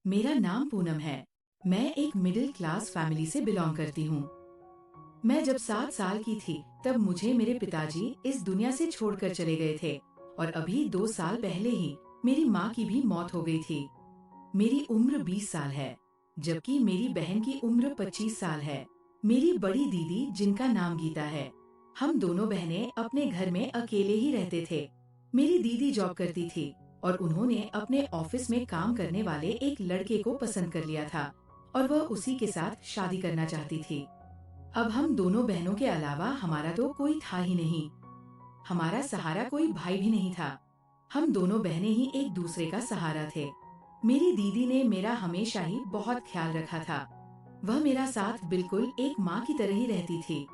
मेरा नाम पूनम है। मैं एक मिडिल क्लास फैमिली से बिलोंग करती हूँ। मैं जब 7 साल की थी तब मुझे मेरे पिताजी इस दुनिया से छोड़कर चले गए थे और अभी 2 साल पहले ही मेरी माँ की भी मौत हो गई थी। मेरी उम्र 20 साल है, जबकि मेरी बहन की उम्र 25 साल है। मेरी बड़ी दीदी जिनका नाम गीता है, हम दोनों बहनें अपने घर में अकेले ही रहते थे। मेरी दीदी जॉब करती थी और उन्होंने अपने ऑफिस में काम करने वाले एक लड़के को पसंद कर लिया था और वह उसी के साथ शादी करना चाहती थी। अब हम दोनों बहनों के अलावा हमारा तो कोई था ही नहीं। हमारा सहारा कोई भाई भी नहीं था। हम दोनों बहनें ही एक दूसरे का सहारा थे। मेरी दीदी ने मेरा हमेशा ही बहुत ख्याल रखा था। वह मेरा साथ बिल्कुल एक माँ की तरह ही रहती थी।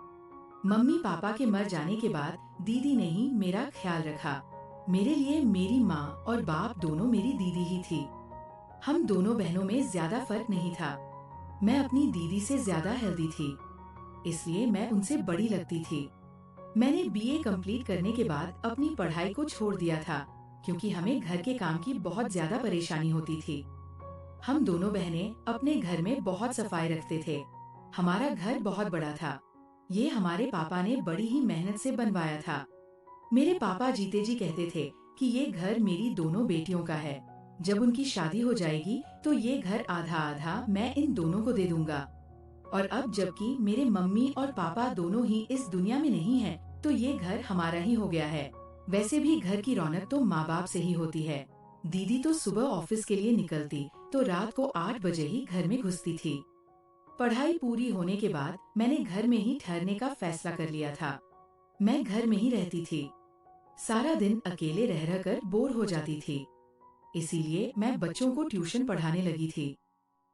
मम्मी पापा के मर जाने के बाद दीदी ने ही मेरा ख्याल रखा। मेरे लिए मेरी माँ और बाप दोनों मेरी दीदी ही थी। हम दोनों बहनों में ज्यादा फर्क नहीं था। मैं अपनी दीदी से ज्यादा हेल्दी थी, इसलिए मैं उनसे बड़ी लगती थी। मैंने बीए कंप्लीट करने के बाद अपनी पढ़ाई को छोड़ दिया था, क्योंकि हमें घर के काम की बहुत ज्यादा परेशानी होती थी। हम दोनों बहनें अपने घर में बहुत सफाई रखते थे। हमारा घर बहुत बड़ा था। ये हमारे पापा ने बड़ी ही मेहनत से बनवाया था। मेरे पापा जीते जी कहते थे कि ये घर मेरी दोनों बेटियों का है। जब उनकी शादी हो जाएगी तो ये घर आधा आधा मैं इन दोनों को दे दूंगा। और अब जबकि मेरे मम्मी और पापा दोनों ही इस दुनिया में नहीं हैं, तो ये घर हमारा ही हो गया है। वैसे भी घर की रौनक तो माँ बाप से ही होती है। दीदी तो सुबह ऑफिस के लिए निकलती तो रात को 8 बजे ही घर में घुसती थी। पढ़ाई पूरी होने के बाद मैंने घर में ही ठहरने का फैसला कर लिया था। मैं घर में ही रहती थी। सारा दिन अकेले रह रह कर बोर हो जाती थी, इसीलिए मैं बच्चों को ट्यूशन पढ़ाने लगी थी।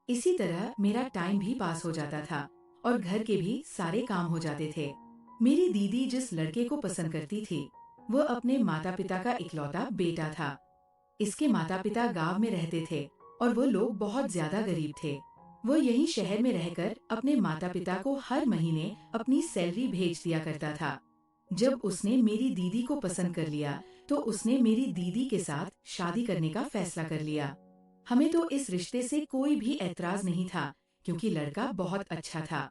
इसी तरह मेरा टाइम भी पास हो जाता था और घर के भी सारे काम हो जाते थे। मेरी दीदी जिस लड़के को पसंद करती थी, वह अपने माता पिता का इकलौता बेटा था। इसके माता पिता गांव में रहते थे और वह लोग बहुत ज्यादा गरीब थे। वह यहीं शहर में रहकर अपने माता पिता को हर महीने अपनी सैलरी भेज दिया करता था। जब उसने मेरी दीदी को पसंद कर लिया, तो उसने मेरी दीदी के साथ शादी करने का फैसला कर लिया। हमें तो इस रिश्ते से कोई भी ऐतराज नहीं था, क्योंकि लड़का बहुत अच्छा था।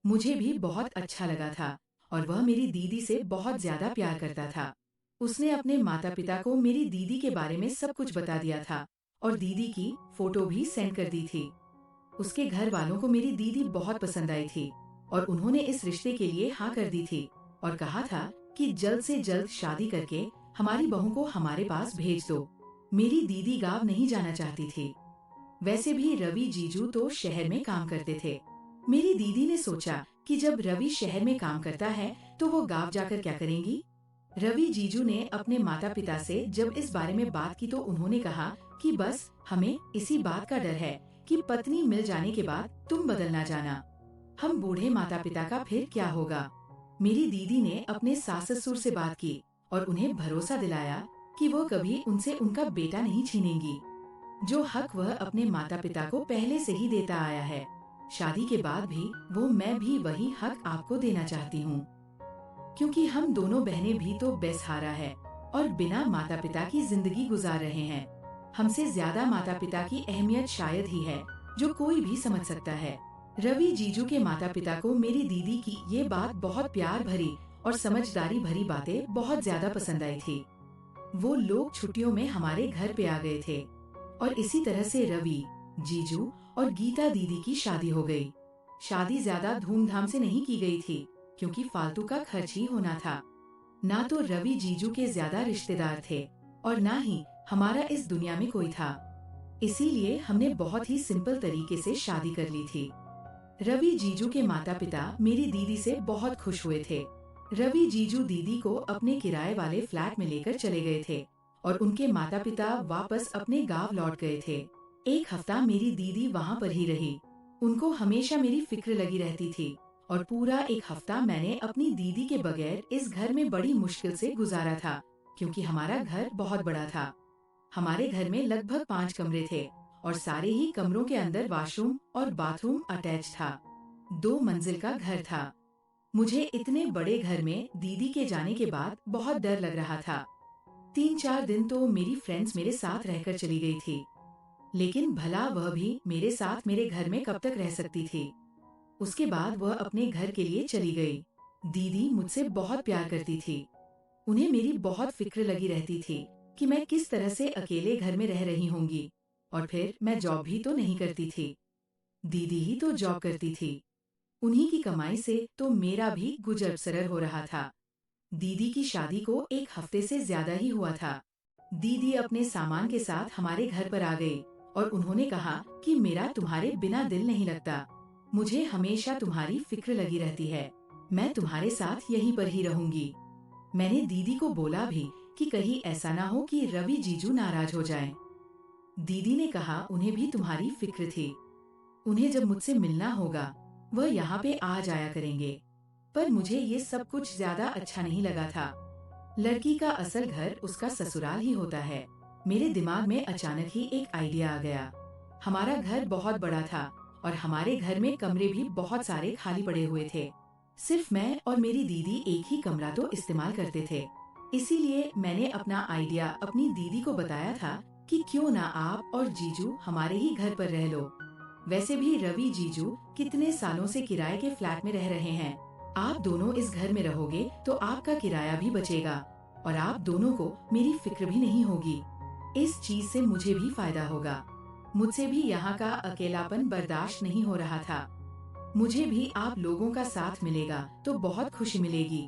मुझे भी बहुत अच्छा लगा था और वह मेरी दीदी से बहुत ज्यादा प्यार करता था। उसने अपने माता पिता को मेरी दीदी के बारे में सब कुछ बता दिया था और दीदी की फोटो भी सेंड कर दी थी। उसके घर वालों को मेरी दीदी बहुत पसंद आई थी और उन्होंने इस रिश्ते के लिए हाँ कर दी थी और कहा था कि जल्द से जल्द शादी करके हमारी बहू को हमारे पास भेज दो। मेरी दीदी गांव नहीं जाना चाहती थी। वैसे भी रवि जीजू तो शहर में काम करते थे। मेरी दीदी ने सोचा कि जब रवि शहर में काम करता है तो वो गांव जाकर क्या करेंगी। रवि जीजू ने अपने माता पिता से जब इस बारे में बात की तो उन्होंने कहा कि बस हमें इसी बात का डर है कि पत्नी मिल जाने के बाद तुम बदल ना जाना। हम बूढ़े माता पिता का फिर क्या होगा। मेरी दीदी ने अपने सास ससुर से बात की और उन्हें भरोसा दिलाया कि वो कभी उनसे उनका बेटा नहीं छीनेंगी। जो हक वह अपने माता पिता को पहले से ही देता आया है, शादी के बाद भी मैं भी वही हक आपको देना चाहती हूँ, क्योंकि हम दोनों बहनें भी तो बेसहारा है और बिना माता पिता की जिंदगी गुजार रहे हैं। हमसे ज्यादा माता पिता की अहमियत शायद ही है जो कोई भी समझ सकता है। रवि जीजू के माता पिता को मेरी दीदी की ये बात बहुत प्यार भरी और समझदारी भरी बातें बहुत ज्यादा पसंद आई थी। वो लोग छुट्टियों में हमारे घर पे आ गए थे और इसी तरह से रवि, जीजू और गीता दीदी की शादी हो गई। शादी ज्यादा धूमधाम से नहीं की गई थी, क्योंकि फालतू का खर्च ही होना था। ना तो रवि जीजू के ज्यादा रिश्तेदार थे और ना ही हमारा इस दुनिया में कोई था। इसीलिए हमने बहुत ही सिंपल तरीके से शादी कर ली थी। रवि जीजू के माता पिता मेरी दीदी से बहुत खुश हुए थे। रवि जीजू दीदी को अपने किराए वाले फ्लैट में लेकर चले गए थे और उनके माता पिता वापस अपने गांव लौट गए थे। एक हफ्ता मेरी दीदी वहाँ पर ही रही। उनको हमेशा मेरी फिक्र लगी रहती थी और पूरा एक हफ्ता मैंने अपनी दीदी के बगैर इस घर में बड़ी मुश्किल से गुजारा था, क्योंकि हमारा घर बहुत बड़ा था। हमारे घर में लगभग 5 कमरे थे और सारे ही कमरों के अंदर वॉशरूम और बाथरूम अटैच था। 2 मंजिल का घर था। मुझे इतने बड़े घर में दीदी के जाने के बाद बहुत डर लग रहा था। 3-4 दिन तो मेरी फ्रेंड्स मेरे साथ रहकर चली गई थी, लेकिन भला वह भी मेरे साथ मेरे घर में कब तक रह सकती थी। उसके बाद वह अपने घर के लिए चली गई। दीदी मुझसे बहुत प्यार करती थी। उन्हें मेरी बहुत फिक्र लगी रहती थी कि मैं किस तरह से अकेले घर में रह रही होंगी। और फिर मैं जॉब भी तो नहीं करती थी, दीदी ही तो जॉब करती थी। उन्हीं की कमाई से तो मेरा भी गुजर बसर हो रहा था। दीदी की शादी को एक हफ्ते से ज्यादा ही हुआ था। दीदी अपने सामान के साथ हमारे घर पर आ गई और उन्होंने कहा कि मेरा तुम्हारे बिना दिल नहीं लगता। मुझे हमेशा तुम्हारी फिक्र लगी रहती है। मैं तुम्हारे साथ यहीं पर ही रहूंगी। मैंने दीदी को बोला भी कि कहीं ऐसा ना हो कि रवि जीजू नाराज हो जाएं। दीदी ने कहा उन्हें भी तुम्हारी फिक्र थी। उन्हें जब मुझसे मिलना होगा वह यहाँ पे आ जाया करेंगे। पर मुझे ये सब कुछ ज्यादा अच्छा नहीं लगा था। लड़की का असल घर उसका ससुराल ही होता है। मेरे दिमाग में अचानक ही एक आइडिया आ गया। हमारा घर बहुत बड़ा था और हमारे घर में कमरे भी बहुत सारे खाली पड़े हुए थे। सिर्फ मैं और मेरी दीदी एक ही कमरा तो इस्तेमाल करते थे। इसीलिए मैंने अपना आइडिया अपनी दीदी को बताया था कि क्यों ना आप और जीजू हमारे ही घर पर रह लो। वैसे भी रवि जीजू कितने सालों से किराए के फ्लैट में रह रहे हैं। आप दोनों इस घर में रहोगे तो आपका किराया भी बचेगा और आप दोनों को मेरी फिक्र भी नहीं होगी। इस चीज से मुझे भी फायदा होगा। मुझसे भी यहाँ का अकेलापन बर्दाश्त नहीं हो रहा था। मुझे भी आप लोगों का साथ मिलेगा तो बहुत खुशी मिलेगी।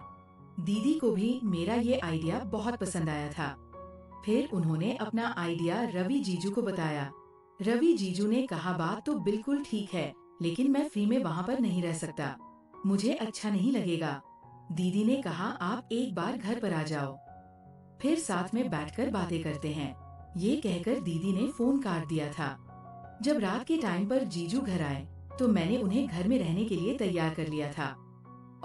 दीदी को भी मेरा ये आइडिया बहुत पसंद आया था। फिर उन्होंने अपना आइडिया रवि जीजू को बताया। रवि जीजू ने कहा बात तो बिल्कुल ठीक है, लेकिन मैं फ्री में वहाँ पर नहीं रह सकता। मुझे अच्छा नहीं लगेगा। दीदी ने कहा आप एक बार घर पर आ जाओ, फिर साथ में बैठकर बातें करते हैं। ये कहकर दीदी ने फोन काट दिया था। जब रात के टाइम पर जीजू घर आए तो मैंने उन्हें घर में रहने के लिए तैयार कर लिया था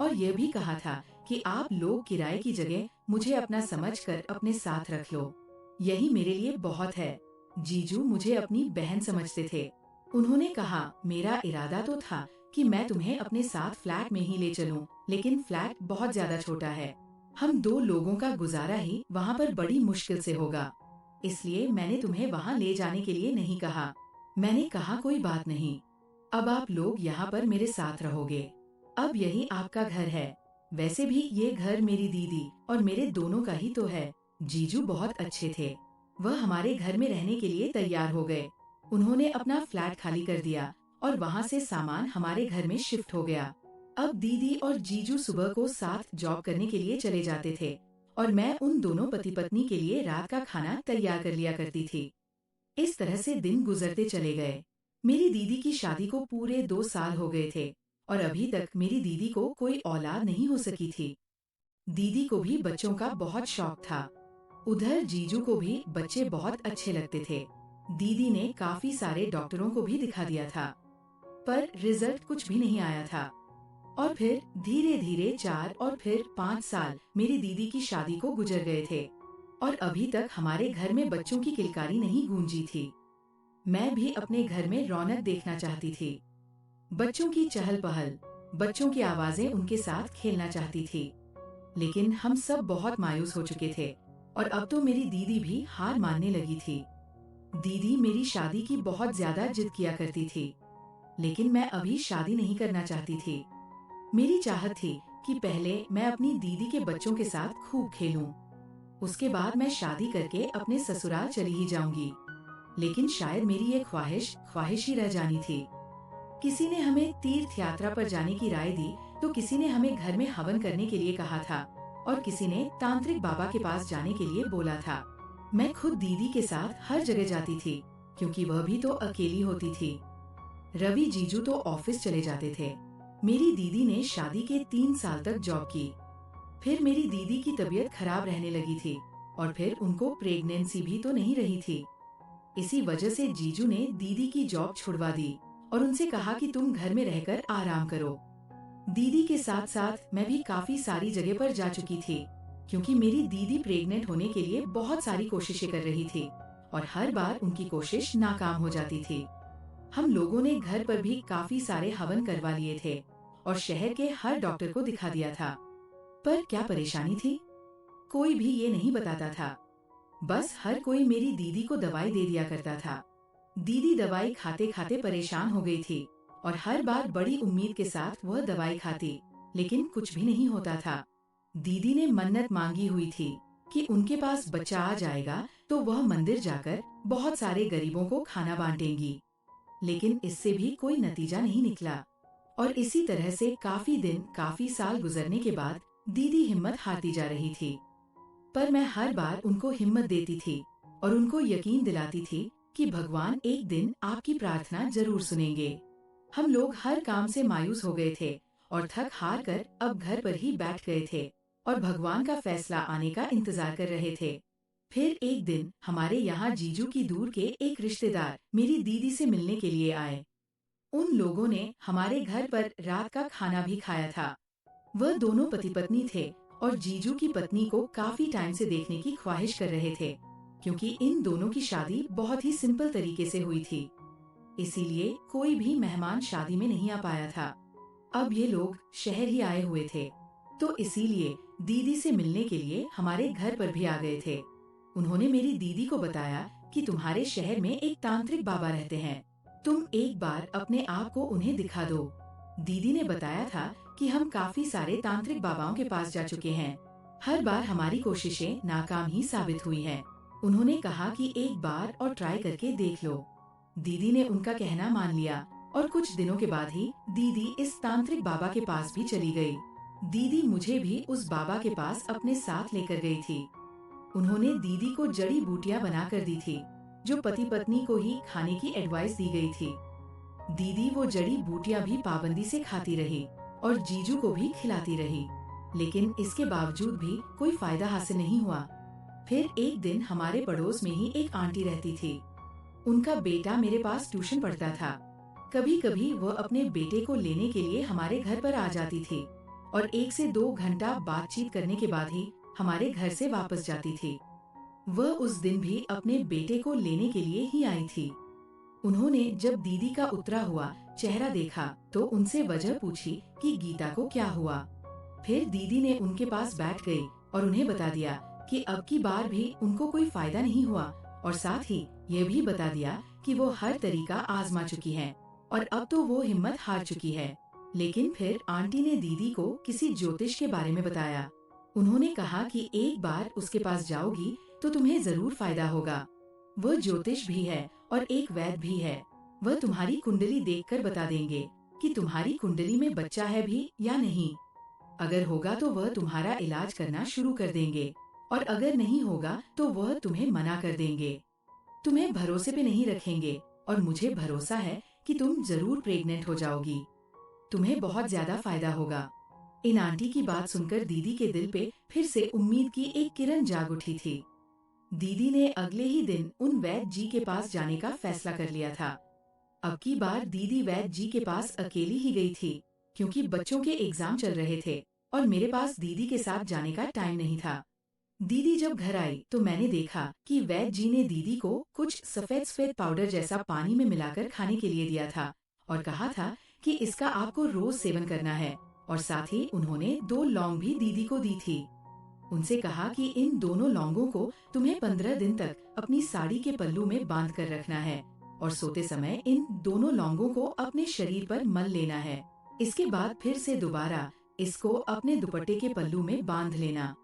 और ये भी कहा था कि आप लोग किराए की जगह मुझे अपना समझकर अपने साथ रख लो। यही मेरे लिए बहुत है। जीजू मुझे अपनी बहन समझते थे। उन्होंने कहा मेरा इरादा तो था कि मैं तुम्हें अपने साथ फ्लैट में ही ले चलूं, लेकिन फ्लैट बहुत ज्यादा छोटा है। हम दो लोगों का गुजारा ही वहाँ पर बड़ी मुश्किल से होगा। इसलिए मैंने तुम्हें वहाँ ले जाने के लिए नहीं कहा। मैंने कहा कोई बात नहीं, अब आप लोग यहाँ पर मेरे साथ रहोगे। अब यही आपका घर है। वैसे भी ये घर मेरी दीदी और मेरे दोनों का ही तो है। जीजू बहुत अच्छे थे। वह हमारे घर में रहने के लिए तैयार हो गए। उन्होंने अपना फ्लैट खाली कर दिया और वहाँ से सामान हमारे घर में शिफ्ट हो गया। अब दीदी और जीजू सुबह को साथ जॉब करने के लिए चले जाते थे और मैं उन दोनों पति पत्नी के लिए रात का खाना तैयार कर लिया करती थी। इस तरह से दिन गुजरते चले गए। मेरी दीदी की शादी को पूरे 2 साल हो गए थे और अभी तक मेरी दीदी को कोई औलाद नहीं हो सकी थी। दीदी को भी बच्चों का बहुत शौक था। उधर जीजू को भी बच्चे बहुत अच्छे लगते थे। दीदी ने काफी सारे डॉक्टरों को भी दिखा दिया था, पर रिजल्ट कुछ भी नहीं आया था। और फिर धीरे धीरे 4 और फिर 5 साल मेरी दीदी की शादी को गुजर गए थे और अभी तक हमारे घर में बच्चों की किलकारी नहीं गूंजी थी। मैं भी अपने घर में रौनक देखना चाहती थी। बच्चों की चहल पहल, बच्चों की आवाजें उनके साथ खेलना चाहती थी। लेकिन हम सब बहुत मायूस हो चुके थे और अब तो मेरी दीदी भी हार मानने लगी थी। दीदी मेरी शादी की बहुत ज्यादा जिद किया करती थी, लेकिन मैं अभी शादी नहीं करना चाहती थी। मेरी चाहत थी कि पहले मैं अपनी दीदी के बच्चों के साथ खूब खेलूं। उसके बाद मैं शादी करके अपने ससुराल चली ही जाऊंगी। लेकिन शायद मेरी ये ख्वाहिश ही रह जानी थी। किसी ने हमें तीर्थ यात्रा पर जाने की राय दी तो किसी ने हमें घर में हवन करने के लिए कहा था और किसी ने तांत्रिक बाबा के पास जाने के लिए बोला था। मैं खुद दीदी के साथ हर जगह जाती थी क्योंकि वह भी तो अकेली होती थी। रवि जीजू तो ऑफिस चले जाते थे। मेरी दीदी ने शादी के 3 साल तक जॉब की। फिर मेरी दीदी की तबीयत खराब रहने लगी थी और फिर उनको प्रेगनेंसी भी तो नहीं रही थी। इसी वजह से जीजू ने दीदी की जॉब छुड़वा दी और उनसे कहा कि तुम घर में रहकर आराम करो। दीदी के साथ साथ मैं भी काफी सारी जगह पर जा चुकी थी क्योंकि मेरी दीदी प्रेग्नेंट होने के लिए बहुत सारी कोशिशें कर रही थी और हर बार उनकी कोशिश नाकाम हो जाती थी। हम लोगों ने घर पर भी काफी सारे हवन करवा लिए थे और शहर के हर डॉक्टर को दिखा दिया था, पर क्या परेशानी थी कोई भी ये नहीं बताता था। बस हर कोई मेरी दीदी को दवाई दे दिया करता था। दीदी दवाई खाते खाते परेशान हो गई थी और हर बार बड़ी उम्मीद के साथ वह दवाई खाती, लेकिन कुछ भी नहीं होता था। दीदी ने मन्नत मांगी हुई थी कि उनके पास बच्चा आ जाएगा तो वह मंदिर जाकर बहुत सारे गरीबों को खाना बांटेंगी, लेकिन इससे भी कोई नतीजा नहीं निकला। और इसी तरह से काफी दिन, काफी साल गुजरने के बाद दीदी हिम्मत हारती जा रही थी। पर मैं हर बार उनको हिम्मत देती थी और उनको यकीन दिलाती थी कि भगवान एक दिन आपकी प्रार्थना जरूर सुनेंगे। हम लोग हर काम से मायूस हो गए थे और थक हार कर अब घर पर ही बैठ गए थे और भगवान का फैसला आने का इंतजार कर रहे थे। फिर एक दिन हमारे यहाँ जीजू की दूर के एक रिश्तेदार मेरी दीदी से मिलने के लिए आए। उन लोगों ने हमारे घर पर रात का खाना भी खाया था। वह दोनों पति पत्नी थे और जीजू की पत्नी को काफी टाइम से देखने की ख्वाहिश कर रहे थे, क्योंकि इन दोनों की शादी बहुत ही सिंपल तरीके से हुई थी। इसीलिए कोई भी मेहमान शादी में नहीं आ पाया था। अब ये लोग शहर ही आए हुए थे, तो इसीलिए दीदी से मिलने के लिए हमारे घर पर भी आ गए थे। उन्होंने मेरी दीदी को बताया कि तुम्हारे शहर में एक तांत्रिक बाबा रहते हैं, तुम एक बार अपने आप को उन्हें दिखा दो। दीदी ने बताया था कि हम काफी सारे तांत्रिक बाबाओं के पास जा चुके हैं, हर बार हमारी कोशिशें नाकाम ही साबित हुई हैं। उन्होंने कहा कि एक बार और ट्राई करके देख लो। दीदी ने उनका कहना मान लिया और कुछ दिनों के बाद ही दीदी इस तांत्रिक बाबा के पास भी चली गई। दीदी मुझे भी उस बाबा के पास अपने साथ लेकर गई थी। उन्होंने दीदी को जड़ी बूटियां बना कर दी थी, जो पति पत्नी को ही खाने की एडवाइस दी गई थी। दीदी वो जड़ी बूटियां भी पाबंदी से खाती रही और जीजू को भी खिलाती रही, लेकिन इसके बावजूद भी कोई फायदा हासिल नहीं हुआ। फिर एक दिन हमारे पड़ोस में ही एक आंटी रहती थी। उनका बेटा मेरे पास ट्यूशन पढ़ता था। कभी कभी वह अपने बेटे को लेने के लिए हमारे घर पर आ जाती थी और 1 से 2 घंटा बातचीत करने के बाद ही हमारे घर से वापस जाती थी। वह उस दिन भी अपने बेटे को लेने के लिए ही आई थी। उन्होंने जब दीदी का उतरा हुआ चेहरा देखा तो उनसे वजह पूछी कि गीता को क्या हुआ। फिर दीदी ने उनके पास बैठ गई और उन्हें बता दिया कि अब की बार भी उनको कोई फायदा नहीं हुआ, और साथ ही ये भी बता दिया कि वो हर तरीका आजमा चुकी हैं और अब तो वो हिम्मत हार चुकी है। लेकिन फिर आंटी ने दीदी को किसी ज्योतिष के बारे में बताया। उन्होंने कहा कि एक बार उसके पास जाओगी तो तुम्हें जरूर फायदा होगा। वह ज्योतिष भी है और एक वैद्य भी है। वह तुम्हारी कुंडली देखकर बता देंगे कि तुम्हारी कुंडली में बच्चा है भी या नहीं। अगर होगा तो वह तुम्हारा इलाज करना शुरू कर देंगे, और अगर नहीं होगा तो वह तुम्हें मना कर देंगे। तुम्हें भरोसे पे नहीं रखेंगे और मुझे भरोसा है कि तुम जरूर प्रेग्नेंट हो जाओगी। तुम्हें बहुत ज्यादा फायदा होगा। इन आंटी की बात सुनकर दीदी के दिल पे फिर से उम्मीद की एक किरण जाग उठी थी। दीदी ने अगले ही दिन उन वैद्य जी के पास जाने का फैसला कर लिया था। अब की बार दीदी वैद्य जी के पास अकेली ही गई थी, क्योंकि बच्चों के एग्जाम चल रहे थे और मेरे पास दीदी के साथ जाने का टाइम नहीं था। दीदी जब घर आई तो मैंने देखा कि वैद्य जी ने दीदी को कुछ सफेद सफेद पाउडर जैसा पानी में मिलाकर खाने के लिए दिया था और कहा था कि इसका आपको रोज सेवन करना है, और साथ ही उन्होंने 2 लौंग भी दीदी को दी थी। उनसे कहा कि इन दोनों लौंगों को तुम्हें 15 दिन तक अपनी साड़ी के पल्लू में बांध कर रखना है और सोते समय इन दोनों लौंगों को अपने शरीर पर मल लेना है। इसके बाद फिर से दोबारा इसको अपने दुपट्टे के पल्लू में बांध लेना।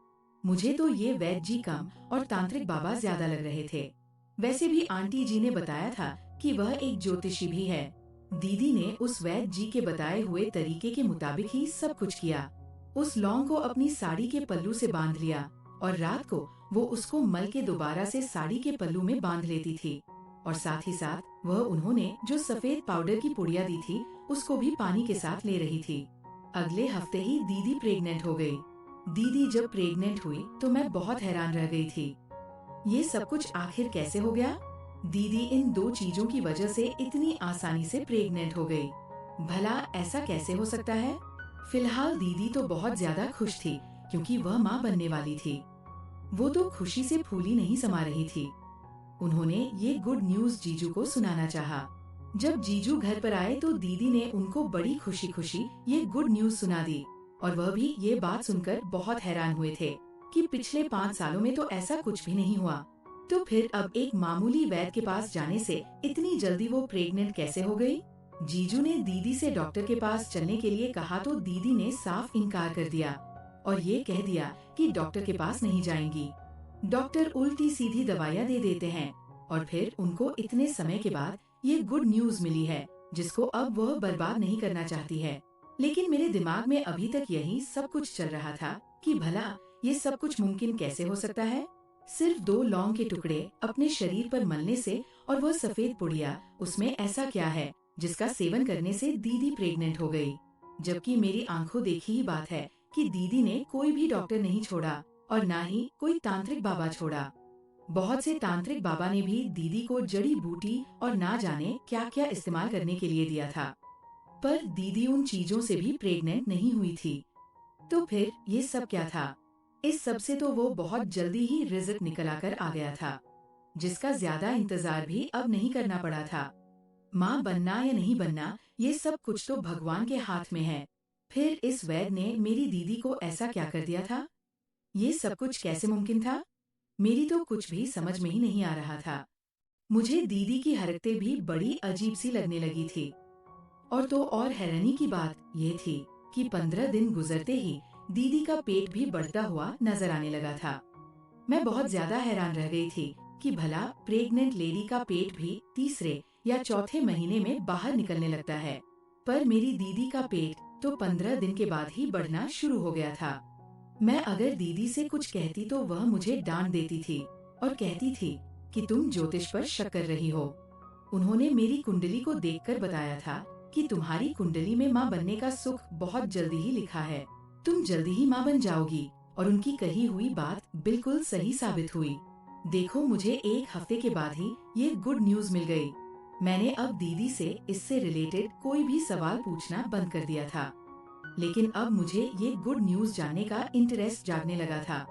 मुझे तो ये वैद्य जी कम और तांत्रिक बाबा ज्यादा लग रहे थे। वैसे भी आंटी जी ने बताया था कि वह एक ज्योतिषी भी है। दीदी ने उस वैद्य जी के बताए हुए तरीके के मुताबिक ही सब कुछ किया। उस लौंग को अपनी साड़ी के पल्लू से बांध लिया और रात को वो उसको मल के दोबारा से साड़ी के पल्लू में बांध लेती थी, और साथ ही साथ वह उन्होंने जो सफेद पाउडर की पुड़िया दी थी उसको भी पानी के साथ ले रही थी। अगले हफ्ते ही दीदी प्रेग्नेंट हो गई। दीदी जब प्रेग्नेंट हुई तो मैं बहुत हैरान रह गई थी। ये सब कुछ आखिर कैसे हो गया? दीदी इन 2 चीजों की वजह से इतनी आसानी से प्रेग्नेंट हो गई। भला ऐसा कैसे हो सकता है? फिलहाल दीदी तो बहुत ज्यादा खुश थी, क्योंकि वह माँ बनने वाली थी। वो तो खुशी से फूली नहीं समा रही थी। उन्होंने ये गुड न्यूज जीजू को सुनाना चाहा। जब जीजू घर पर आए तो दीदी ने उनको बड़ी खुशी खुशी ये गुड न्यूज सुना दी, और वह भी ये बात सुनकर बहुत हैरान हुए थे कि पिछले 5 सालों में तो ऐसा कुछ भी नहीं हुआ। तो फिर अब एक मामूली वैद्य के पास जाने से इतनी जल्दी वो प्रेग्नेंट कैसे हो गई? जीजू ने दीदी से डॉक्टर के पास चलने के लिए कहा तो दीदी ने साफ इनकार कर दिया और ये कह दिया कि डॉक्टर के पास नहीं जाएंगी। डॉक्टर उल्टी सीधी दवाइयाँ दे देते हैं और फिर उनको इतने समय के बाद ये गुड न्यूज मिली है जिसको अब वह बर्बाद नहीं करना चाहती है। लेकिन मेरे दिमाग में अभी तक यही सब कुछ चल रहा था कि भला ये सब कुछ मुमकिन कैसे हो सकता है। सिर्फ 2 लौंग के टुकड़े अपने शरीर पर मलने से और वह सफेद पुड़िया, उसमें ऐसा क्या है जिसका सेवन करने से दीदी प्रेग्नेंट हो गई? जबकि मेरी आंखों देखी ही बात है कि दीदी ने कोई भी डॉक्टर नहीं छोड़ा और ना ही कोई तांत्रिक बाबा छोड़ा। बहुत से तांत्रिक बाबा ने भी दीदी को जड़ी बूटी और ना जाने क्या क्या इस्तेमाल करने के लिए दिया था, पर दीदी उन चीजों से भी प्रेग्नेंट नहीं हुई थी। तो फिर ये सब क्या था? इस सब से तो वो बहुत जल्दी ही रिजल्ट निकल आकर आ गया था, जिसका ज्यादा इंतजार भी अब नहीं करना पड़ा था। माँ बनना या नहीं बनना, ये सब कुछ तो भगवान के हाथ में है। फिर इस वैद्य ने मेरी दीदी को ऐसा क्या कर दिया था? ये सब कुछ कैसे मुमकिन था? मेरी तो कुछ भी समझ में ही नहीं आ रहा था। मुझे दीदी की हरकतें भी बड़ी अजीब सी लगने लगी थी। और तो और हैरानी की बात ये थी कि 15 दिन गुजरते ही दीदी का पेट भी बढ़ता हुआ नजर आने लगा था। मैं बहुत ज्यादा हैरान रह गई थी कि भला प्रेग्नेंट लेडी का पेट भी तीसरे या चौथे महीने में बाहर निकलने लगता है, पर मेरी दीदी का पेट तो 15 दिन के बाद ही बढ़ना शुरू हो गया था। मैं अगर दीदी से कुछ कहती तो वह मुझे डांट देती थी और कहती थी कि तुम ज्योतिष पर शक कर रही हो। उन्होंने मेरी कुंडली को देखकर बताया था कि तुम्हारी कुंडली में माँ बनने का सुख बहुत जल्दी ही लिखा है, तुम जल्दी ही माँ बन जाओगी। और उनकी कही हुई बात बिल्कुल सही साबित हुई। देखो, मुझे 1 हफ्ते के बाद ही ये गुड न्यूज मिल गई। मैंने अब दीदी से इससे रिलेटेड कोई भी सवाल पूछना बंद कर दिया था, लेकिन अब मुझे ये गुड न्यूज जानने का इंटरेस्ट जागने लगा था।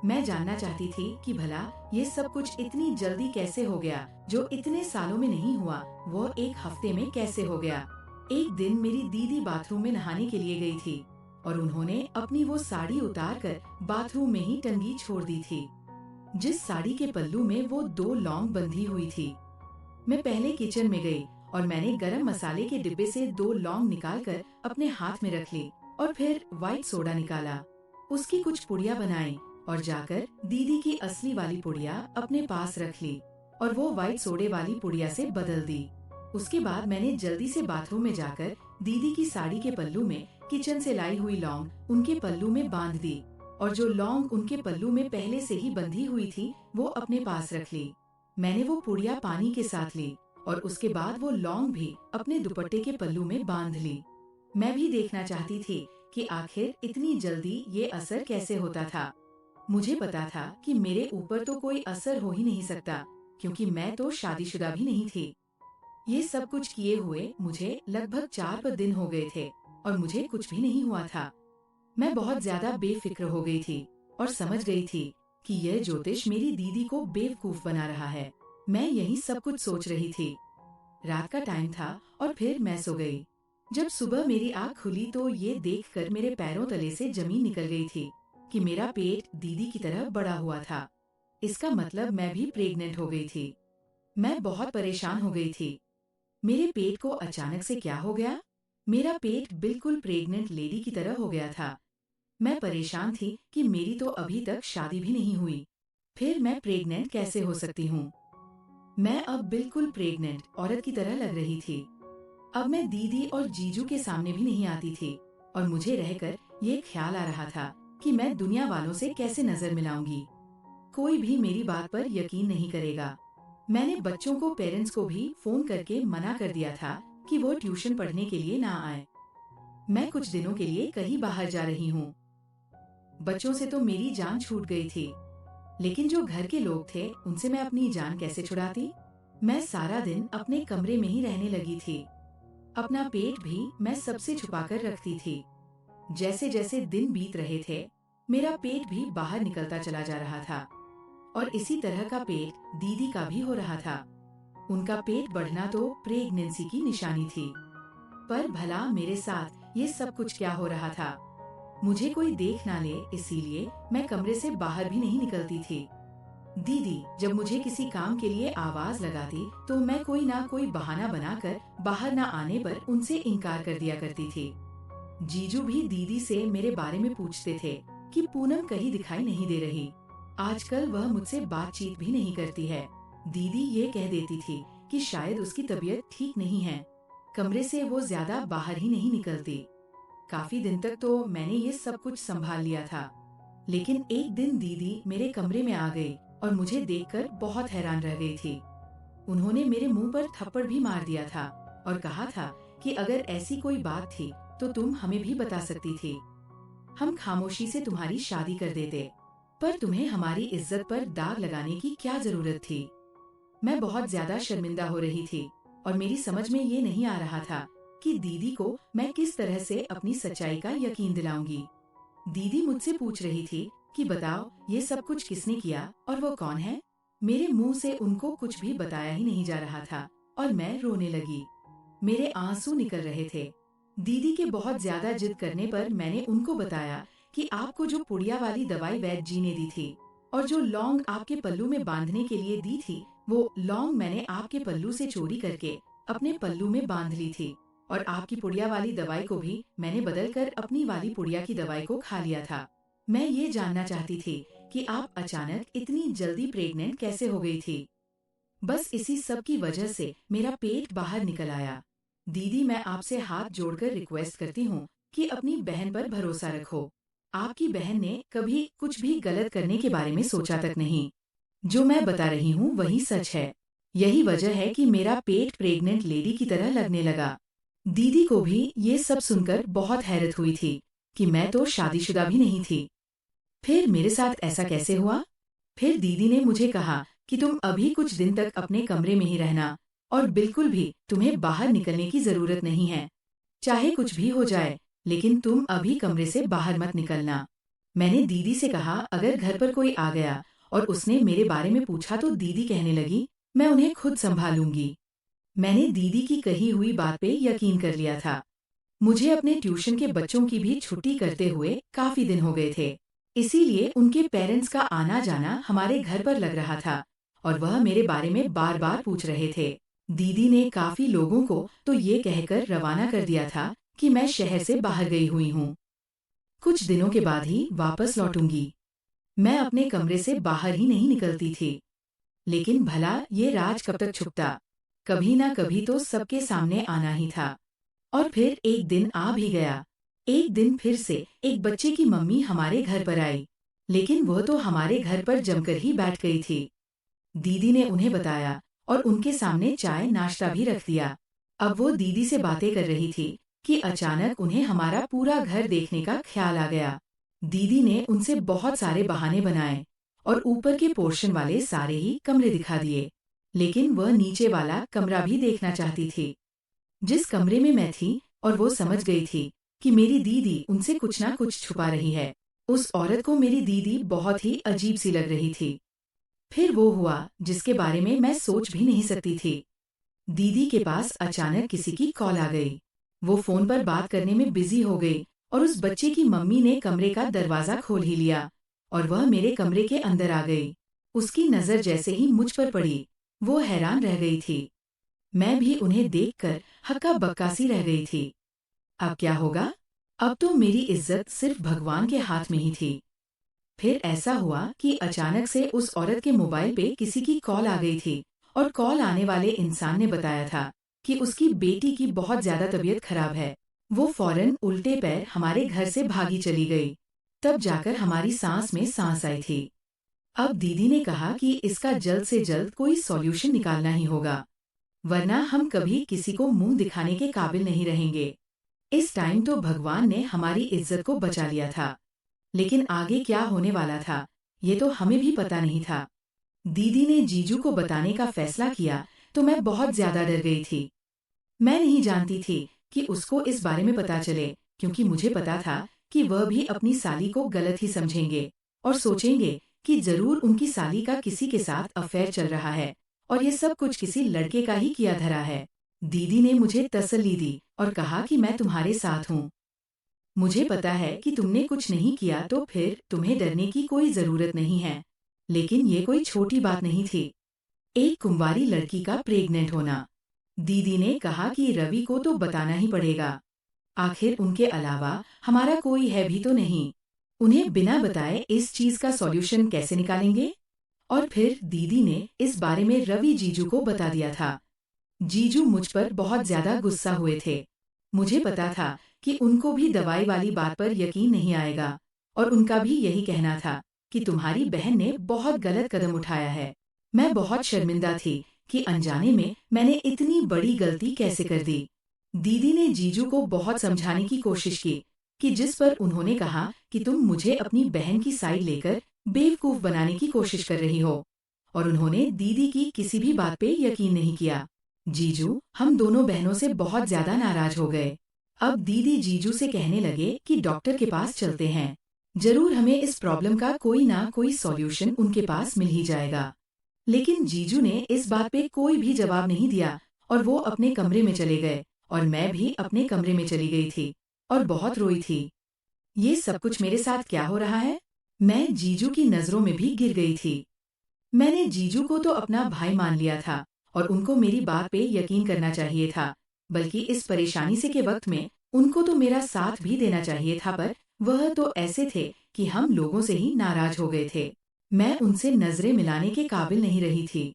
मैं जानना चाहती थी कि भला ये सब कुछ इतनी जल्दी कैसे हो गया, जो इतने सालों में नहीं हुआ वो 1 हफ्ते में कैसे हो गया। एक दिन मेरी दीदी बाथरूम में नहाने के लिए गई थी और उन्होंने अपनी वो साड़ी उतार कर बाथरूम में ही टंगी छोड़ दी थी, जिस साड़ी के पल्लू में वो 2 लौंग बंधी हुई थी। मैं पहले किचन में गई और मैंने गरम मसाले के डिब्बे से 2 लौंग निकालकर अपने हाथ में रख ली और फिर व्हाइट सोडा निकाला, उसकी कुछ पुड़िया बनाई और जाकर दीदी की असली वाली पुड़िया अपने पास रख ली और वो व्हाइट सोडे वाली पुड़िया से बदल दी। उसके बाद मैंने जल्दी से बाथरूम में जाकर दीदी की साड़ी के पल्लू में किचन से लाई हुई लौंग उनके पल्लू में बांध दी और जो लौंग उनके पल्लू में पहले से ही बंधी हुई थी वो अपने पास रख ली। मैंने वो पुड़िया पानी के साथ ली और उसके बाद वो लौंग भी अपने दुपट्टे के पल्लू में बांध ली। मैं भी देखना चाहती थी कि आखिर इतनी जल्दी ये असर कैसे होता था। मुझे पता था कि मेरे ऊपर तो कोई असर हो ही नहीं सकता, क्योंकि मैं तो शादीशुदा भी नहीं थी। ये सब कुछ किए हुए मुझे लगभग 4 दिन हो गए थे और मुझे कुछ भी नहीं हुआ था। मैं बहुत ज्यादा बेफिक्र हो गई थी और समझ गई थी कि यह ज्योतिष मेरी दीदी को बेवकूफ बना रहा है। मैं यही सब कुछ सोच रही थी। रात का टाइम था और फिर मैं सो गई। जब सुबह मेरी आँख खुली तो ये देखकर मेरे पैरों तले से जमीन निकल गई थी कि मेरा पेट दीदी की तरह बड़ा हुआ था। इसका मतलब मैं भी प्रेग्नेंट हो गई थी। मैं बहुत परेशान हो गई थी। मेरे पेट को अचानक से क्या हो गया? मेरा पेट बिल्कुल प्रेग्नेंट लेडी की तरह हो गया था। मैं परेशान थी कि मेरी तो अभी तक शादी भी नहीं हुई, फिर मैं प्रेग्नेंट कैसे हो सकती हूँ? मैं अब बिल्कुल प्रेग्नेंट औरत की तरह लग रही थी। अब मैं दीदी और जीजू के सामने भी नहीं आती थी और मुझे रहकर ये ख्याल आ रहा था कि मैं दुनिया वालों से कैसे नजर मिलाऊंगी। कोई भी मेरी बात पर यकीन नहीं करेगा। मैंने बच्चों को, पेरेंट्स को भी फोन करके मना कर दिया था कि वो ट्यूशन पढ़ने के लिए ना आए। मैं कुछ दिनों के लिए कहीं बाहर जा रही हूँ। बच्चों से तो मेरी जान छूट गई थी, लेकिन जो घर के लोग थे उनसे मैं अपनी जान कैसे छुड़ाती? मैं सारा दिन अपने कमरे में ही रहने लगी थी। अपना पेट भी मैं सबसे छुपाकर रखती थी। जैसे जैसे दिन बीत रहे थे, मेरा पेट भी बाहर निकलता चला जा रहा था और इसी तरह का पेट दीदी का भी हो रहा था। उनका पेट बढ़ना तो प्रेगनेंसी की निशानी थी, पर भला मेरे साथ ये सब कुछ क्या हो रहा था? मुझे कोई देख ना ले, इसीलिए मैं कमरे से बाहर भी नहीं निकलती थी। दीदी जब मुझे किसी काम के लिए आवाज लगाती तो मैं कोई ना कोई बहाना बनाकर बाहर ना आने पर उनसे इनकार कर दिया करती थी। जीजू भी दीदी से मेरे बारे में पूछते थे कि पूनम कहीं दिखाई नहीं दे रही। आजकल वह मुझसे बातचीत भी नहीं करती है। दीदी ये कह देती थी कि शायद उसकी तबीयत ठीक नहीं है। कमरे से वो ज्यादा बाहर ही नहीं निकलती। काफी दिन तक तो मैंने ये सब कुछ संभाल लिया था, लेकिन एक दिन दीदी मेरे कमरे में आ गई और मुझे देखकर बहुत हैरान रह गई थी। उन्होंने मेरे मुंह पर थप्पड़ भी मार दिया था और कहा था कि अगर ऐसी कोई बात थी तो तुम हमें भी बता सकती थी। हम खामोशी से तुम्हारी शादी कर देते, पर तुम्हें हमारी इज्जत पर दाग लगाने की क्या जरूरत थी। मैं बहुत ज्यादा शर्मिंदा हो रही थी और मेरी समझ में ये नहीं आ रहा था कि दीदी को मैं किस तरह से अपनी सच्चाई का यकीन दिलाऊंगी। दीदी मुझसे पूछ रही थी कि बताओ ये सब कुछ किसने किया और वो कौन है। मेरे मुंह से उनको कुछ भी बताया ही नहीं जा रहा था और मैं रोने लगी। मेरे आंसू निकल रहे थे। दीदी के बहुत ज्यादा जिद करने पर मैंने उनको बताया कि आपको जो पुड़िया वाली दवाई वैद्य जी ने दी थी और जो लौंग आपके पल्लू में बांधने के लिए दी थी, वो लौंग मैंने आपके पल्लू से चोरी करके अपने पल्लू में बांध ली थी और आपकी पुड़िया वाली दवाई को भी मैंने बदल कर अपनी वाली पुड़िया की दवाई को खा लिया था। मैं ये जानना चाहती थी कि आप अचानक इतनी जल्दी प्रेग्नेंट कैसे हो गई थी। बस इसी सब की वजह से मेरा पेट बाहर निकल आया। दीदी मैं आपसे हाथ जोड़कर रिक्वेस्ट करती हूँ कि अपनी बहन पर भरोसा रखो। आपकी बहन ने कभी कुछ भी गलत करने के बारे में सोचा तक नहीं। जो मैं बता रही हूँ वही सच है। यही वजह है कि मेरा पेट प्रेग्नेंट लेडी की तरह लगने लगा। दीदी को भी ये सब सुनकर बहुत हैरत हुई थी कि मैं तो शादीशुदा भी नहीं थी। फिर मेरे साथ ऐसा कैसे हुआ? फिर दीदी ने मुझे कहा कि तुम अभी कुछ दिन तक अपने कमरे में ही रहना और बिल्कुल भी तुम्हें बाहर निकलने की जरूरत नहीं है। चाहे कुछ भी हो जाए, लेकिन तुम अभी कमरे से बाहर मत निकलना। मैंने दीदी से कहा अगर घर पर कोई आ गया और उसने मेरे बारे में पूछा तो दीदी कहने लगी मैं उन्हें खुद संभालूंगी। मैंने दीदी की कही हुई बात पे यकीन कर लिया था। मुझे अपने ट्यूशन के बच्चों की भी छुट्टी करते हुए काफी दिन हो गए थे, इसीलिए उनके पेरेंट्स का आना जाना हमारे घर पर लग रहा था और वह मेरे बारे में बार बार पूछ रहे थे। दीदी ने काफी लोगों को तो ये कहकर रवाना कर दिया था कि मैं शहर से बाहर गई हुई हूँ, कुछ दिनों के बाद ही वापस लौटूंगी। मैं अपने कमरे से बाहर ही नहीं निकलती थी, लेकिन भला ये राज कब तक छुपता। कभी ना कभी तो सबके सामने आना ही था। और फिर एक दिन आ भी गया। एक दिन फिर से एक बच्चे की मम्मी हमारे घर पर आई, लेकिन वह तो हमारे घर पर जमकर ही बैठ गई थी। दीदी ने उन्हें बताया और उनके सामने चाय नाश्ता भी रख दिया। अब वो दीदी से बातें कर रही थी कि अचानक उन्हें हमारा पूरा घर देखने का ख्याल आ गया। दीदी ने उनसे बहुत सारे बहाने बनाए और ऊपर के पोर्शन वाले सारे ही कमरे दिखा दिए, लेकिन वह नीचे वाला कमरा भी देखना चाहती थी जिस कमरे में मैं थी, और वो समझ गई थी कि मेरी दीदी उनसे कुछ ना कुछ छुपा रही है। उस औरत को मेरी दीदी बहुत ही अजीब सी लग रही थी। फिर वो हुआ जिसके बारे में मैं सोच भी नहीं सकती थी। दीदी के पास अचानक किसी की कॉल आ गई। वो फोन पर बात करने में बिजी हो गई और उस बच्चे की मम्मी ने कमरे का दरवाजा खोल ही लिया और वह मेरे कमरे के अंदर आ गई। उसकी नजर जैसे ही मुझ पर पड़ी, वो हैरान रह गई थी। मैं भी उन्हें देखकर हक्का बक्का सी रह गई थी। अब क्या होगा? अब तो मेरी इज्जत सिर्फ भगवान के हाथ में ही थी। फिर ऐसा हुआ कि अचानक से उस औरत के मोबाइल पे किसी की कॉल आ गई थी और कॉल आने वाले इंसान ने बताया था कि उसकी बेटी की बहुत ज्यादा तबीयत खराब है। वो फौरन उल्टे पैर हमारे घर से भागी चली गई। तब जाकर हमारी सांस में सांस आई थी। अब दीदी ने कहा कि इसका जल्द से जल्द कोई सॉल्यूशन निकालना ही होगा, वरना हम कभी किसी को मुंह दिखाने के काबिल नहीं रहेंगे। इस टाइम तो भगवान ने हमारी इज्जत को बचा लिया था, लेकिन आगे क्या होने वाला था ये तो हमें भी पता नहीं था। दीदी ने जीजू को बताने का फैसला किया तो मैं बहुत ज्यादा डर गई थी। मैं नहीं जानती थी कि उसको इस बारे में पता चले, क्योंकि मुझे पता था कि वह भी अपनी साली को गलत ही समझेंगे और सोचेंगे कि जरूर उनकी साली का किसी के साथ अफेयर चल रहा है और ये सब कुछ किसी लड़के का ही किया धरा है। दीदी ने मुझे तसल्ली दी और कहा कि मैं तुम्हारे साथ हूँ। मुझे पता है कि तुमने कुछ नहीं किया, तो फिर तुम्हें डरने की कोई जरूरत नहीं है। लेकिन ये कोई छोटी बात नहीं थी। एक कुंवारी लड़की का प्रेग्नेंट होना। दीदी ने कहा कि रवि को तो बताना ही पड़ेगा। आखिर उनके अलावा हमारा कोई है भी तो नहीं। उन्हें बिना बताए इस चीज का सॉल्यूशन कैसे निकालेंगे? और फिर दीदी ने इस बारे में रवि जीजू को बता दिया था। जीजू मुझ पर बहुत ज्यादा गुस्सा हुए थे। मुझे पता था कि उनको भी दवाई वाली बात पर यकीन नहीं आएगा, और उनका भी यही कहना था कि तुम्हारी बहन ने बहुत गलत कदम उठाया है। मैं बहुत शर्मिंदा थी कि अनजाने में मैंने इतनी बड़ी गलती कैसे कर दी। दीदी ने जीजू को बहुत समझाने की कोशिश की कि जिस पर उन्होंने कहा कि तुम मुझे अपनी बहन की साइड लेकर बेवकूफ बनाने की कोशिश कर रही हो, और उन्होंने दीदी की किसी भी बात पे यकीन नहीं किया। जीजू हम दोनों बहनों से बहुत ज्यादा नाराज हो गए। अब दीदी जीजू से कहने लगे कि डॉक्टर के पास चलते हैं। जरूर हमें इस प्रॉब्लम का कोई ना कोई सॉल्यूशन उनके पास मिल ही जाएगा। लेकिन जीजू ने इस बात पे कोई भी जवाब नहीं दिया, और वो अपने कमरे में चले गए, और मैं भी अपने कमरे में चली गई थी और बहुत रोई थी। ये सब कुछ मेरे साथ क्या हो रहा है? मैं जीजू की नजरों में भी गिर गई थी। मैंने जीजू को तो अपना भाई मान लिया था, और उनको मेरी बात पे यकीन करना चाहिए था, बल्कि इस परेशानी से के वक्त में उनको तो मेरा साथ भी देना चाहिए था, पर वह तो ऐसे थे कि हम लोगों से ही नाराज हो गए थे। मैं उनसे नजरें मिलाने के काबिल नहीं रही थी।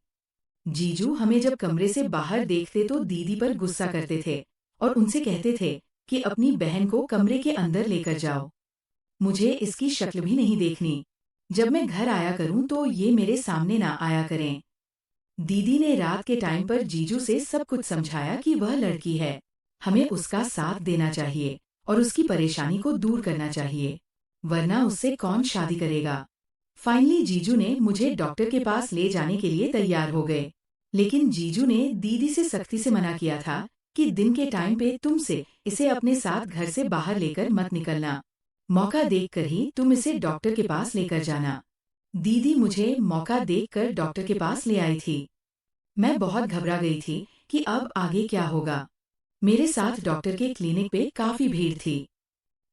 जीजू हमें जब कमरे से बाहर देखते तो दीदी पर गुस्सा करते थे, और उनसे कहते थे कि अपनी बहन को कमरे के अंदर लेकर जाओ। मुझे इसकी शक्ल भी नहीं देखनी। जब मैं घर आया करूं तो ये मेरे सामने ना आया करें। दीदी ने रात के टाइम पर जीजू से सब कुछ समझाया कि वह लड़की है, हमें उसका साथ देना चाहिए और उसकी परेशानी को दूर करना चाहिए, वरना उससे कौन शादी करेगा। फाइनली जीजू ने मुझे डॉक्टर के पास ले जाने के लिए तैयार हो गए, लेकिन जीजू ने दीदी से सख्ती से मना किया था कि दिन के टाइम पे तुमसे इसे अपने साथ घर से बाहर लेकर मत निकलना। मौका देखकर ही तुम इसे डॉक्टर के पास लेकर जाना। दीदी मुझे मौका देखकर डॉक्टर के पास ले आई थी। मैं बहुत घबरा गई थी कि अब आगे क्या होगा। मेरे साथ डॉक्टर के क्लिनिक पे काफी भीड़ थी।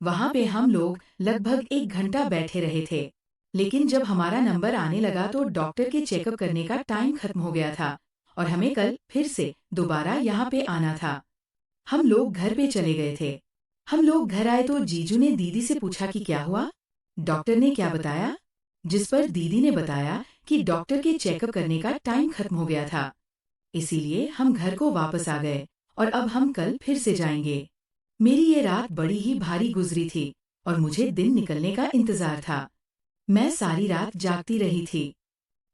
वहां पे हम लोग लगभग 1 घंटा बैठे रहे थे, लेकिन जब हमारा नंबर आने लगा तो डॉक्टर के चेकअप करने का टाइम खत्म हो गया था, और हमें कल फिर से दोबारा यहाँ पे आना था। हम लोग घर पे चले गए थे। हम लोग घर आए तो जीजू ने दीदी से पूछा कि क्या हुआ, डॉक्टर ने क्या बताया, जिस पर दीदी ने बताया कि डॉक्टर के चेकअप करने का टाइम खत्म हो गया था, इसीलिए हम घर को वापस आ गए, और अब हम कल फिर से जाएंगे। मेरी ये रात बड़ी ही भारी गुजरी थी, और मुझे दिन निकलने का इंतजार था। मैं सारी रात जागती रही थी।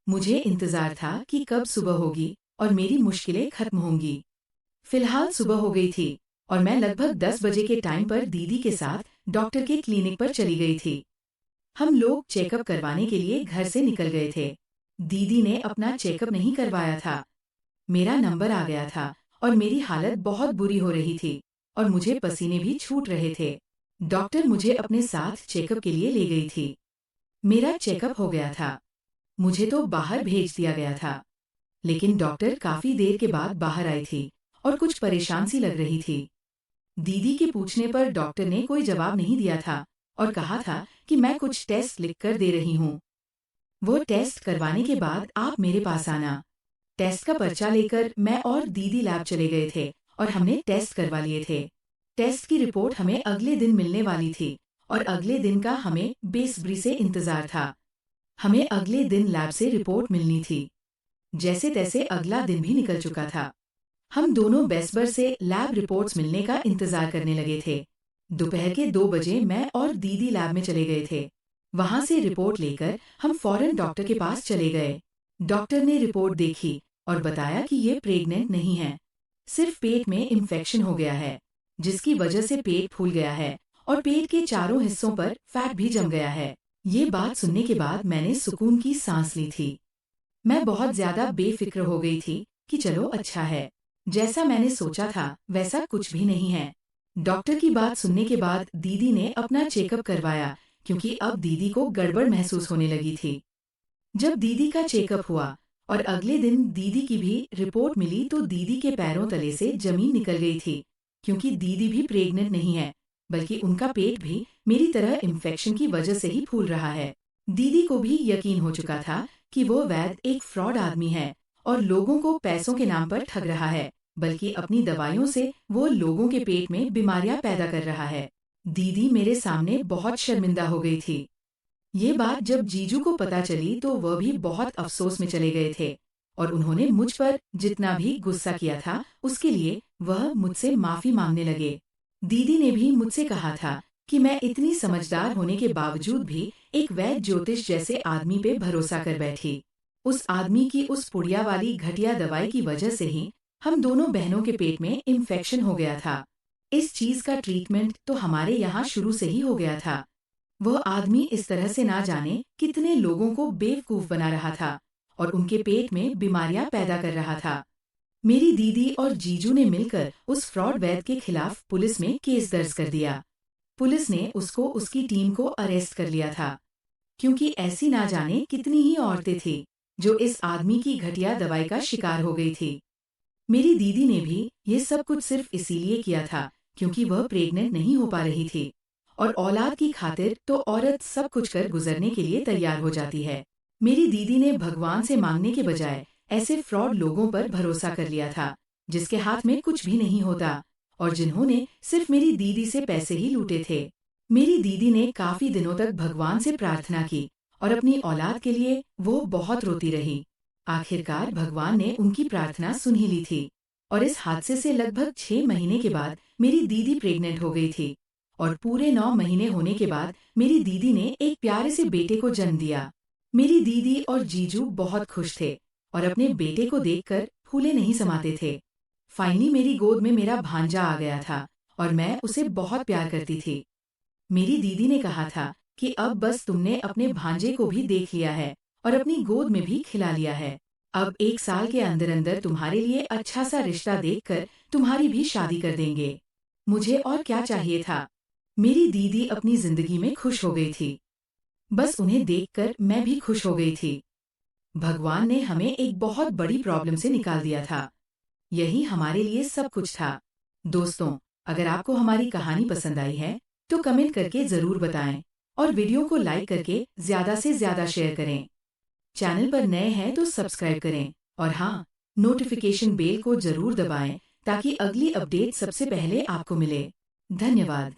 मुझे इंतजार था कि कब सुबह होगी और मेरी मुश्किलें खत्म होंगी। फिलहाल सुबह हो गई थी, और मैं लगभग 10 बजे के टाइम पर दीदी के साथ डॉक्टर के क्लिनिक पर चली गई थी। हम लोग चेकअप करवाने के लिए घर से निकल गए थे। दीदी ने अपना चेकअप नहीं करवाया था। मेरा नंबर आ गया था, और मेरी हालत बहुत बुरी हो रही थी, और मुझे पसीने भी छूट रहे थे। डॉक्टर मुझे अपने साथ चेकअप के लिए ले गई थी। मेरा चेकअप हो गया था। मुझे तो बाहर भेज दिया गया था, लेकिन डॉक्टर काफी देर के बाद बाहर आई थी, और कुछ परेशान सी लग रही थी। दीदी के पूछने पर डॉक्टर ने कोई जवाब नहीं दिया था, और कहा था कि मैं कुछ टेस्ट लिख कर दे रही हूँ। वो टेस्ट करवाने के बाद आप मेरे पास आना। टेस्ट का पर्चा लेकर मैं और दीदी लैब चले गए थे, और हमने टेस्ट करवा लिए थे। टेस्ट की रिपोर्ट हमें अगले दिन मिलने वाली थी, और अगले दिन का हमें बेसब्री से इंतजार था। हमें अगले दिन लैब से रिपोर्ट मिलनी थी। जैसे तैसे अगला दिन भी निकल चुका था। हम दोनों बेसबर से लैब रिपोर्ट्स मिलने का इंतजार करने लगे थे। दोपहर के 2 बजे मैं और दीदी लैब में चले गए थे। वहां से रिपोर्ट लेकर हम फौरन डॉक्टर के पास चले गए। डॉक्टर ने रिपोर्ट देखी और बताया कि ये प्रेग्नेंट नहीं है, सिर्फ पेट में इन्फेक्शन हो गया है, जिसकी वजह से पेट फूल गया है, और पेट के चारों हिस्सों पर फैट भी जम गया है। ये बात सुनने के बाद मैंने सुकून की सांस ली थी। मैं बहुत ज्यादा बेफिक्र हो गई थी कि चलो अच्छा है, जैसा मैंने सोचा था वैसा कुछ भी नहीं है। डॉक्टर की बात सुनने के बाद दीदी ने अपना चेकअप करवाया, क्योंकि अब दीदी को गड़बड़ महसूस होने लगी थी। जब दीदी का चेकअप हुआ और अगले दिन दीदी की भी रिपोर्ट मिली तो दीदी के पैरों तले से जमीन निकल गई थी, क्योंकि दीदी भी प्रेग्नेंट नहीं है, बल्कि उनका पेट भी मेरी तरह इन्फेक्शन की वजह से ही फूल रहा है। दीदी को भी यकीन हो चुका था कि वो वैद्य एक फ्रॉड आदमी है और लोगों को पैसों के नाम पर ठग रहा है, बल्कि अपनी दवाइयों से वो लोगों के पेट में बीमारियां पैदा कर रहा है। दीदी मेरे सामने बहुत शर्मिंदा हो गई थी। ये बात जब जीजू को पता चली तो वह भी बहुत अफसोस में चले गए थे और उन्होंने मुझ पर जितना भी गुस्सा किया था उसके लिए वह मुझसे माफी मांगने लगे। दीदी ने भी मुझसे कहा था कि मैं इतनी समझदार होने के बावजूद भी एक वैद्य ज्योतिष जैसे आदमी पे भरोसा कर बैठी। उस आदमी की उस पुड़िया वाली घटिया दवाई की वजह से ही हम दोनों बहनों के पेट में इन्फेक्शन हो गया था। इस चीज का ट्रीटमेंट तो हमारे यहाँ शुरू से ही हो गया था। वह आदमी इस तरह से ना जाने कितने लोगों को बेवकूफ बना रहा था और उनके पेट में बीमारियां पैदा कर रहा था। मेरी दीदी और जीजू ने मिलकर उस फ्रॉड वैद्य के खिलाफ पुलिस में केस दर्ज कर दिया। पुलिस ने उसको उसकी टीम को अरेस्ट कर लिया था, क्योंकि ऐसी ना जाने कितनी ही औरतें थी जो इस आदमी की घटिया दवाई का शिकार हो गई थी। मेरी दीदी ने भी ये सब कुछ सिर्फ इसीलिए किया था क्योंकि वह प्रेग्नेंट नहीं हो पा रही थी और औलाद की खातिर तो औरत सब कुछ कर गुजरने के लिए तैयार हो जाती है। मेरी दीदी ने भगवान से मांगने के बजाय ऐसे फ्रॉड लोगों पर भरोसा कर लिया था जिसके हाथ में कुछ भी नहीं होता और जिन्होंने सिर्फ मेरी दीदी से पैसे ही लूटे थे। मेरी दीदी ने काफी दिनों तक भगवान से प्रार्थना की और अपनी औलाद के लिए वो बहुत रोती रही। आखिरकार भगवान ने उनकी प्रार्थना सुन ही ली थी और इस हादसे से लगभग 6 महीने के बाद मेरी दीदी प्रेग्नेंट हो गई थी और पूरे 9 महीने होने के बाद मेरी दीदी ने एक प्यारे से बेटे को जन्म दिया। मेरी दीदी और जीजू बहुत खुश थे और अपने बेटे को देखकर फूले नहीं समाते थे। फाइनली मेरी गोद में मेरा भांजा आ गया था और मैं उसे बहुत प्यार करती थी। मेरी दीदी ने कहा था कि अब बस तुमने अपने भांजे को भी देख लिया है और अपनी गोद में भी खिला लिया है। अब 1 साल के अंदर अंदर तुम्हारे लिए अच्छा सा रिश्ता देखकर तुम्हारी भी शादी कर देंगे। मुझे और क्या चाहिए था। मेरी दीदी अपनी जिंदगी में खुश हो गई थी। बस उन्हें देखकर मैं भी खुश हो गई थी। भगवान ने हमें एक बहुत बड़ी प्रॉब्लम से निकाल दिया था। यही हमारे लिए सब कुछ था। दोस्तों, अगर आपको हमारी कहानी पसंद आई है तो कमेंट करके जरूर बताएं और वीडियो को लाइक करके ज्यादा से ज्यादा शेयर करें। चैनल पर नए हैं तो सब्सक्राइब करें और हाँ, नोटिफिकेशन बेल को जरूर दबाएं ताकि अगली अपडेट सबसे पहले आपको मिले। धन्यवाद।